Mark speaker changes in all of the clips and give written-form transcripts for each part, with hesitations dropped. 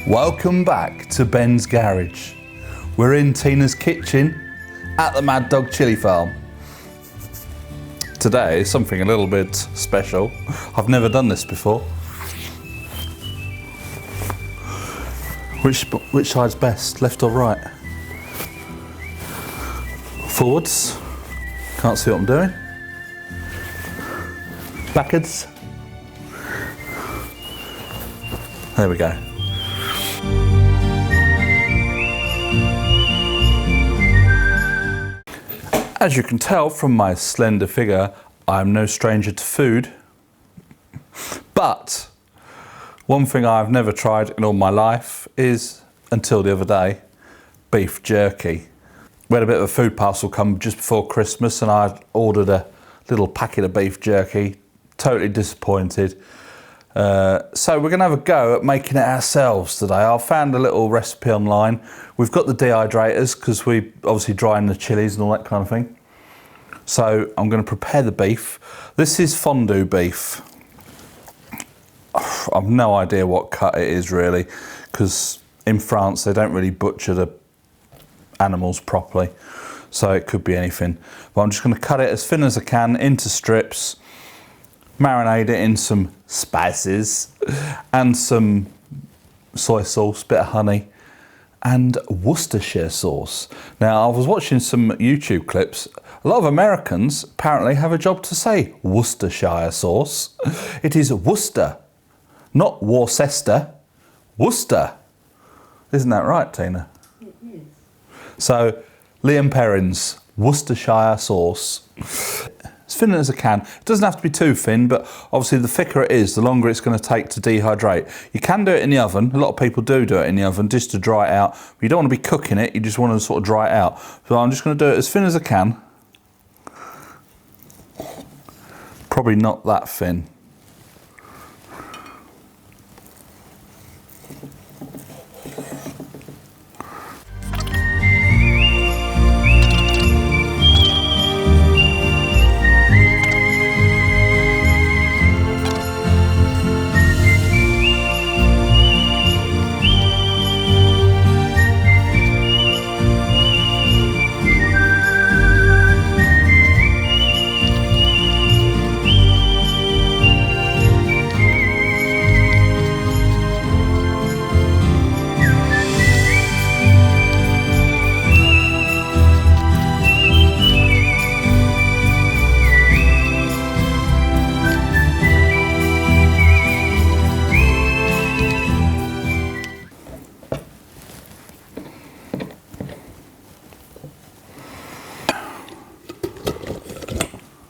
Speaker 1: Welcome back to Ben's Garage. We're in Tina's kitchen at the Mad Dog Chili Farm. Today is something a little bit special. I've never done this before. Which side's best, left or right? Forwards. Can't see what I'm doing. Backwards. There we go. As you can tell from my slender figure, I'm no stranger to food. But one thing I've never tried in all my life is, until the other day, beef jerky. We had a bit of a food parcel come just before Christmas and I ordered a little packet of beef jerky. Totally disappointed. So we're going to have a go at making it ourselves today. I found a little recipe online. We've got the dehydrators because we obviously dry in the chilies and all that kind of thing. So I'm going to prepare the beef. This is fondue beef. I've no idea what cut it is really, because in France they don't really butcher the animals properly. So it could be anything. But I'm just going to cut it as thin as I can into strips. Marinate it in some spices and some soy sauce, bit of honey and Worcestershire sauce. Now I was watching some YouTube clips. A lot of Americans apparently have a job to say Worcestershire sauce. It is Worcester, not Worcester, Worcester. Isn't that right, Tina?
Speaker 2: It is.
Speaker 1: So Liam Perrin's Worcestershire sauce. As thin as I can. It doesn't have to be too thin, but obviously the thicker it is, the longer it's going to take to dehydrate. You can do it in the oven. A lot of people do it in the oven just to dry it out. But you don't want to be cooking it, you just want to sort of dry it out. So I'm just going to do it as thin as I can. Probably not that thin.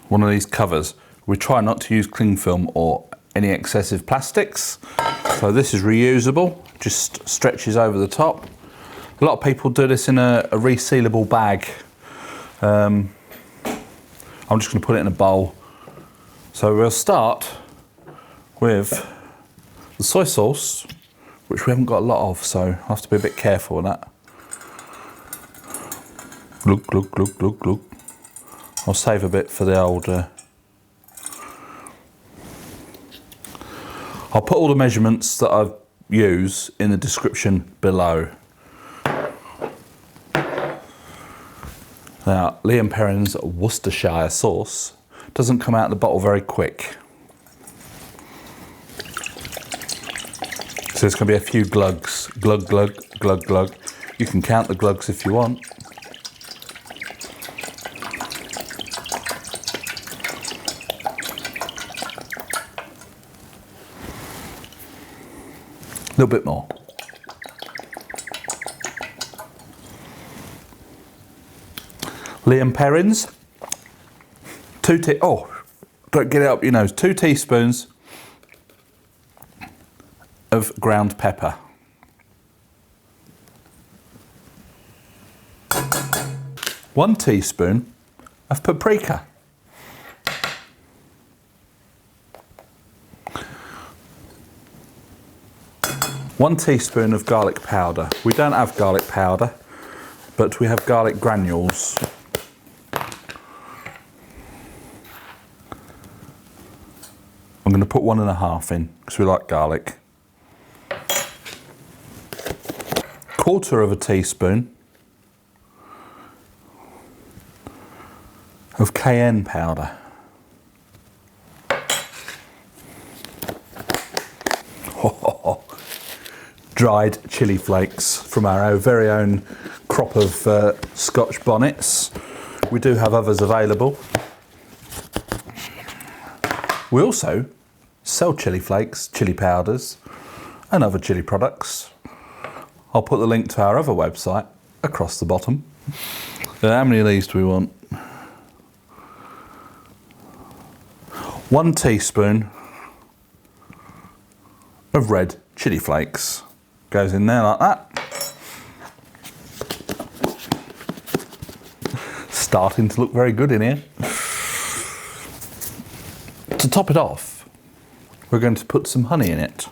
Speaker 1: One of these covers. We try not to use cling film or any excessive plastics. So this is reusable, just stretches over the top. A lot of people do this in a resealable bag. I'm just going to put it in a bowl. So we'll start with the soy sauce, which we haven't got a lot of, so I have to be a bit careful with that. Look, look, look, look, look. I'll save a bit for the old... I'll put all the measurements that I use in the description below. Now, Liam Perrin's Worcestershire sauce doesn't come out of the bottle very quick. So there's going to be a few glugs. Glug, glug, glug, glug. You can count the glugs if you want. A little bit more. Liam Perrin's, don't get it up your nose, 2 teaspoons of ground pepper. 1 teaspoon of paprika. 1 teaspoon of garlic powder. We don't have garlic powder, but we have garlic granules. I'm going to put 1.5 in because we like garlic. 1/4 teaspoon of cayenne powder. Dried chili flakes from our very own crop of Scotch bonnets. We do have others available. We also sell chili flakes, chili powders and other chili products. I'll put the link to our other website across the bottom. How many of these do we want? 1 teaspoon of red chili flakes. Goes in there like that. Starting to look very good in here. To top it off, we're going to put some honey in it.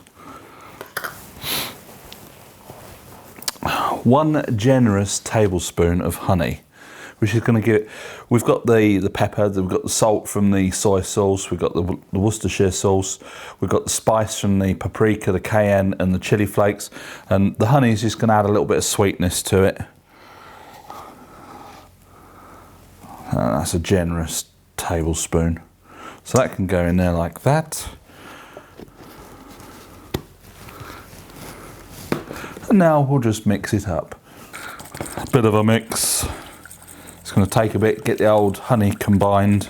Speaker 1: 1 generous tablespoon of honey, which is going to give it, we've got the pepper, we've got the salt from the soy sauce, we've got the Worcestershire sauce, we've got the spice from the paprika, the cayenne and the chili flakes, and the honey is just going to add a little bit of sweetness to it. That's a generous tablespoon. So that can go in there like that. And now we'll just mix it up. A bit of a mix. It's going to take a bit, get the old honey combined.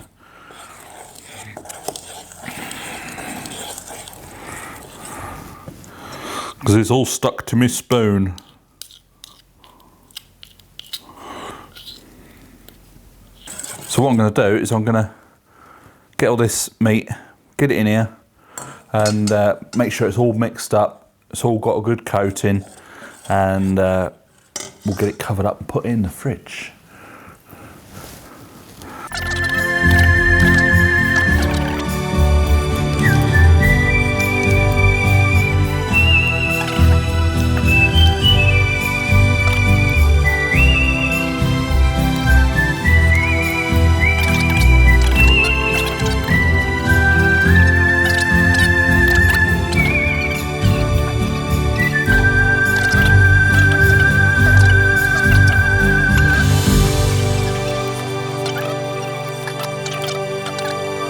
Speaker 1: Because it's all stuck to my spoon. So what I'm going to do is I'm going to get all this meat, get it in here and make sure it's all mixed up. It's all got a good coating and we'll get it covered up and put it in the fridge.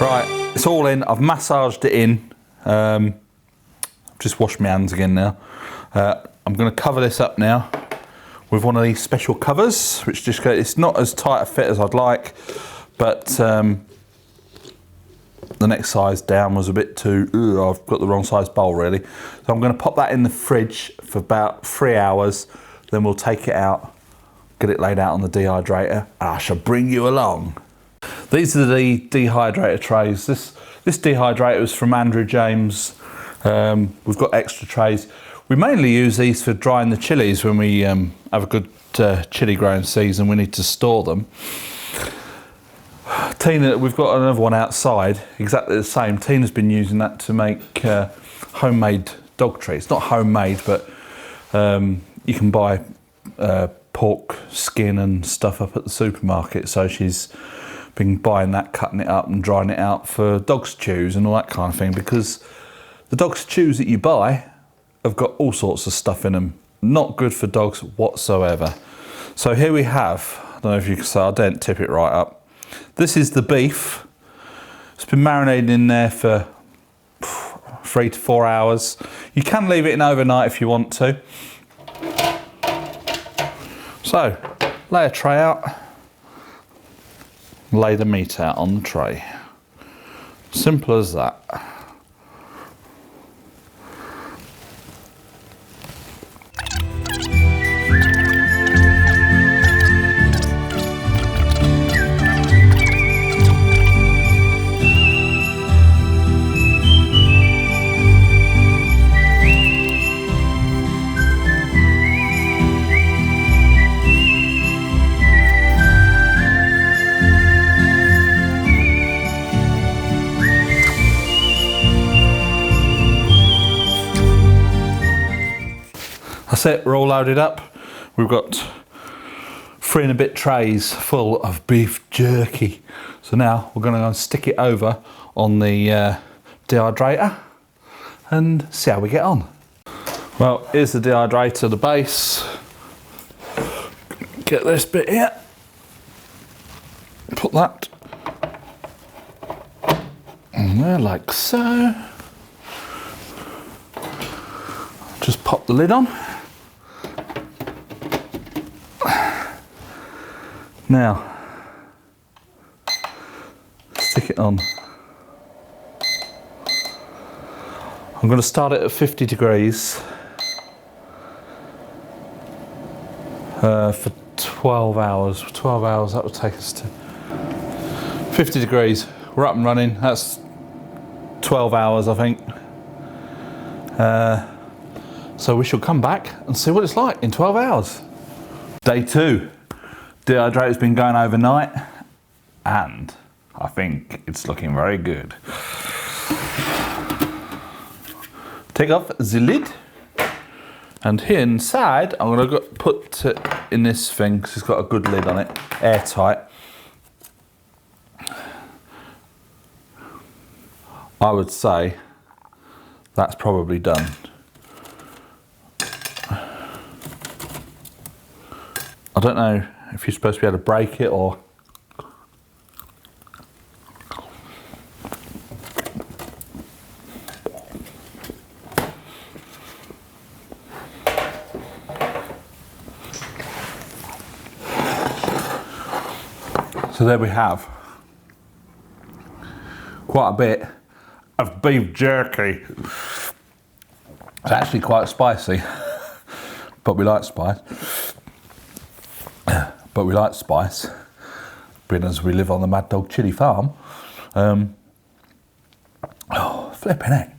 Speaker 1: Right, it's all in. I've massaged it in. I've just washed my hands again now. I'm going to cover this up now with one of these special covers, which just go, it's not as tight a fit as I'd like, but the next size down was a bit too, I've got the wrong size bowl really. So I'm going to pop that in the fridge for about 3 hours, then we'll take it out, get it laid out on the dehydrator, and I shall bring you along. These are the dehydrator trays. This dehydrator is from Andrew James. We've got extra trays. We mainly use these for drying the chilies when we have a good chili growing season. We need to store them. Tina, we've got another one outside, exactly the same. Tina's been using that to make homemade dog treats. Not homemade, but you can buy pork skin and stuff up at the supermarket. So she's been buying that, cutting it up and drying it out for dog stews and all that kind of thing, because the dog stews that you buy have got all sorts of stuff in them. Not good for dogs whatsoever. So here we have, I don't know if you can see, I didn't tip it right up. This is the beef. It's been marinated in there for 3 to 4 hours. You can leave it in overnight if you want to. So, lay a tray out. Lay the meat out on the tray. Simple as that. That's it, we're all loaded up. We've got 3 and a bit trays full of beef jerky. So now we're going to go and stick it over on the dehydrator and see how we get on. Well, here's the dehydrator, the base. get this bit here, put that in there like so. Just pop the lid on. Now, stick it on. I'm going to start it at 50 degrees for 12 hours. For 12 hours, that would take us to 50 degrees. We're up and running. That's 12 hours, I think. So we shall come back and see what it's like in 12 hours. Day 2. Dehydrator's been going overnight and I think it's looking very good. Take off the lid, and here inside I'm going to put it in this thing because it's got a good lid on it, airtight. I would say that's probably done. I don't know if you're supposed to be able to break it or... So there we have quite a bit of beef jerky. It's actually quite spicy, but we like spice. Being as we live on the Mad Dog Chili farm. Oh, flipping heck.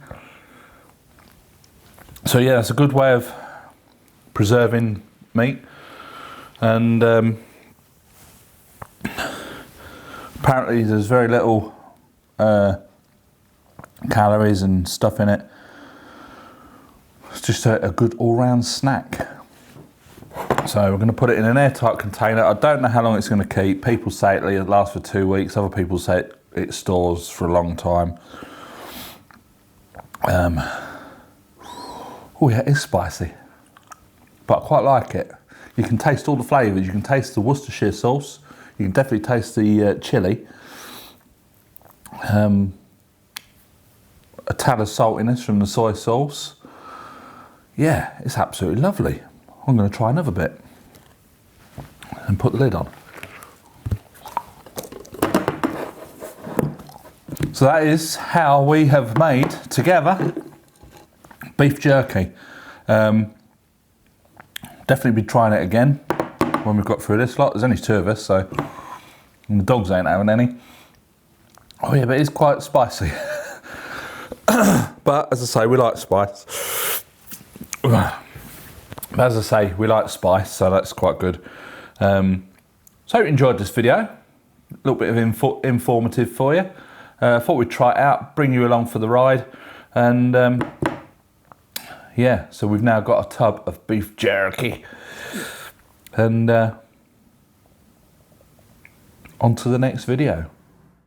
Speaker 1: So yeah, it's a good way of preserving meat, and apparently there's very little calories and stuff in it. It's just a good all-round snack. So we're going to put it in an airtight container. I don't know how long it's going to keep. People say it lasts for 2 weeks. Other people say it stores for a long time. Oh yeah, it's spicy, but I quite like it. You can taste all the flavours. You can taste the Worcestershire sauce. You can definitely taste the chilli. A tad of saltiness from the soy sauce. Yeah, it's absolutely lovely. I'm going to try another bit and put the lid on. So that is how we have made together beef jerky. Definitely be trying it again when we've got through this lot. There's only 2 of us, so and the dogs ain't having any. Oh yeah, but it's quite spicy. But as I say, we like spice. As I say, we like spice, so that's quite good. So hope you enjoyed this video. A little bit of informative for you. Thought we'd try it out, bring you along for the ride. And yeah, so we've now got a tub of beef jerky. And on to the next video.